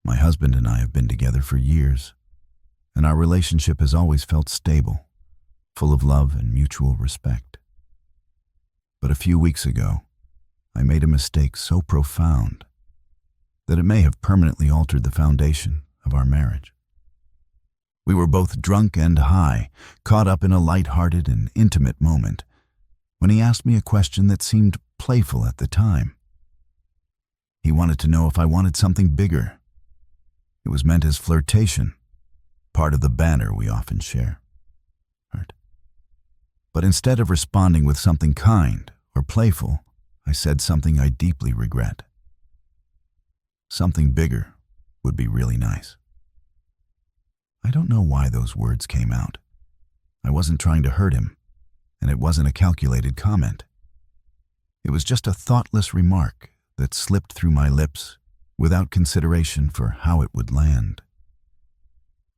My husband and I have been together for years, and our relationship has always felt stable, full of love and mutual respect. But a few weeks ago, I made a mistake so profound that it may have permanently altered the foundation of our marriage. We were both drunk and high, caught up in a light-hearted and intimate moment, when he asked me a question that seemed playful at the time. He wanted to know if I wanted something bigger. It was meant as flirtation, part of the banter we often share. But instead of responding with something kind or playful, I said something I deeply regret. Something bigger would be really nice. I don't know why those words came out. I wasn't trying to hurt him, and it wasn't a calculated comment. It was just a thoughtless remark that slipped through my lips without consideration for how it would land.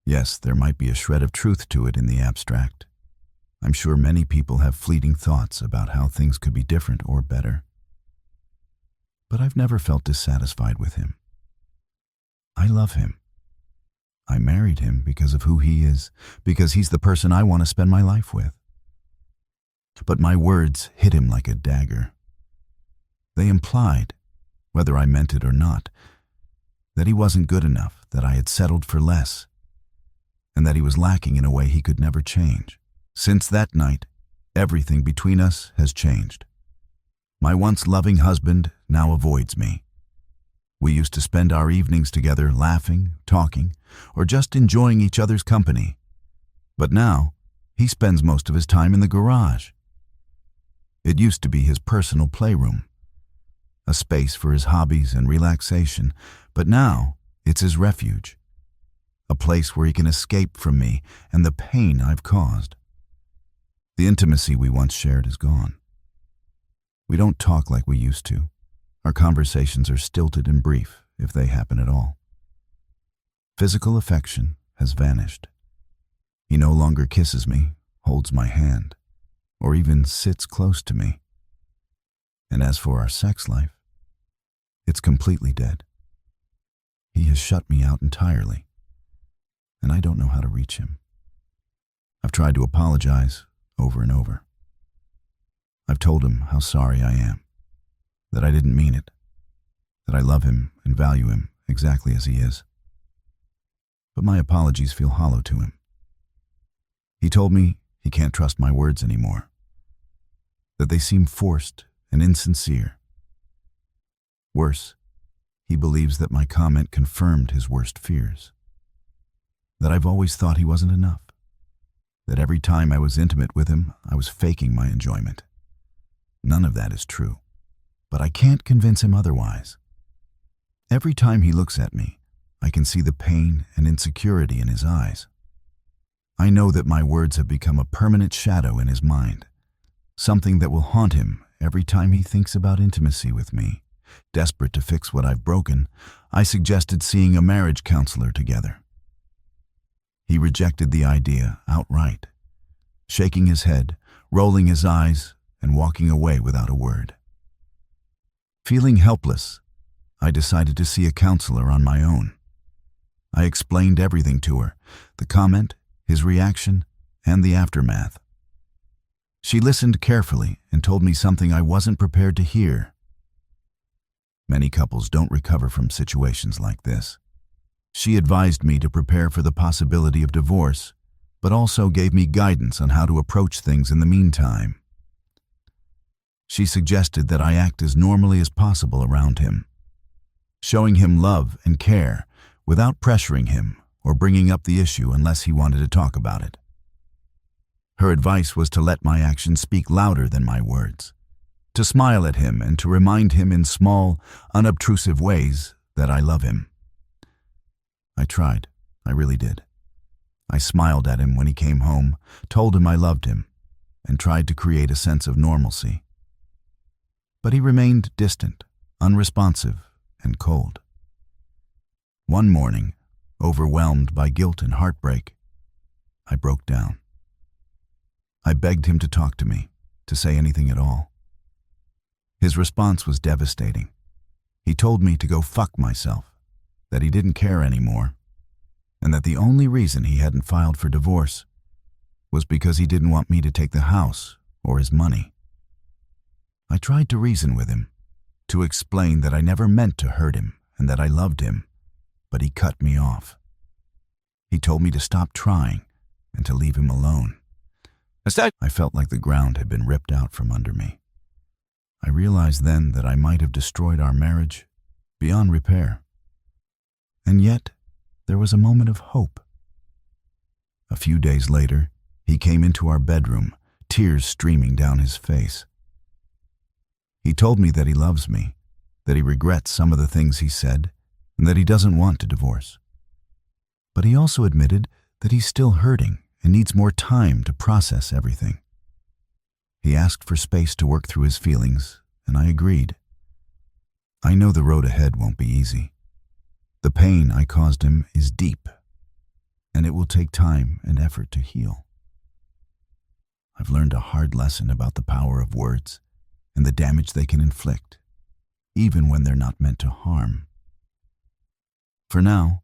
Yes, there might be a shred of truth to it in the abstract. I'm sure many people have fleeting thoughts about how things could be different or better. But I've never felt dissatisfied with him. I love him. I married him because of who he is, because he's the person I want to spend my life with. But my words hit him like a dagger. They implied, whether I meant it or not, that he wasn't good enough, that I had settled for less, and that he was lacking in a way he could never change. Since that night, everything between us has changed. My once loving husband now avoids me. We used to spend our evenings together laughing, talking, or just enjoying each other's company. But now, he spends most of his time in the garage. It used to be his personal playroom, a space for his hobbies and relaxation, but now it's his refuge, a place where he can escape from me and the pain I've caused. The intimacy we once shared is gone. We don't talk like we used to. Our conversations are stilted and brief, if they happen at all. Physical affection has vanished. He no longer kisses me, holds my hand, or even sits close to me. And as for our sex life, it's completely dead. He has shut me out entirely, and I don't know how to reach him. I've tried to apologize over and over. I've told him how sorry I am, that I didn't mean it, that I love him and value him exactly as he is. But my apologies feel hollow to him. He told me he can't trust my words anymore, that they seem forced and insincere. Worse, he believes that my comment confirmed his worst fears, that I've always thought he wasn't enough, that every time I was intimate with him, I was faking my enjoyment. None of that is true, but I can't convince him otherwise. Every time he looks at me, I can see the pain and insecurity in his eyes. I know that my words have become a permanent shadow in his mind, something that will haunt him every time he thinks about intimacy with me. Desperate to fix what I've broken, I suggested seeing a marriage counselor together. He rejected the idea outright, shaking his head, rolling his eyes, and walking away without a word. Feeling helpless, I decided to see a counselor on my own. I explained everything to her, the comment, his reaction, and the aftermath. She listened carefully and told me something I wasn't prepared to hear. Many couples don't recover from situations like this. She advised me to prepare for the possibility of divorce, but also gave me guidance on how to approach things in the meantime. She suggested that I act as normally as possible around him, showing him love and care without pressuring him or bringing up the issue unless he wanted to talk about it. Her advice was to let my actions speak louder than my words, to smile at him and to remind him in small, unobtrusive ways that I love him. I tried. I really did. I smiled at him when he came home, told him I loved him, and tried to create a sense of normalcy. But he remained distant, unresponsive, and cold. One morning, overwhelmed by guilt and heartbreak, I broke down. I begged him to talk to me, to say anything at all. His response was devastating. He told me to go fuck myself, that he didn't care anymore, and that the only reason he hadn't filed for divorce was because he didn't want me to take the house or his money. I tried to reason with him, to explain that I never meant to hurt him and that I loved him, but he cut me off. He told me to stop trying and to leave him alone. Instead, I felt like the ground had been ripped out from under me. I realized then that I might have destroyed our marriage beyond repair. And yet, there was a moment of hope. A few days later, he came into our bedroom, tears streaming down his face. He told me that he loves me, that he regrets some of the things he said, and that he doesn't want to divorce. But he also admitted that he's still hurting and needs more time to process everything. He asked for space to work through his feelings, and I agreed. I know the road ahead won't be easy. The pain I caused him is deep, and it will take time and effort to heal. I've learned a hard lesson about the power of words and the damage they can inflict, even when they're not meant to harm. For now,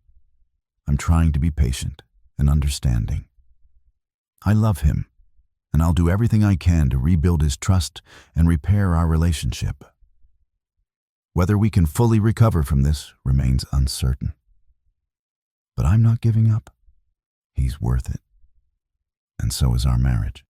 I'm trying to be patient and understanding. I love him, and I'll do everything I can to rebuild his trust and repair our relationship. Whether we can fully recover from this remains uncertain. But I'm not giving up. He's worth it. And so is our marriage.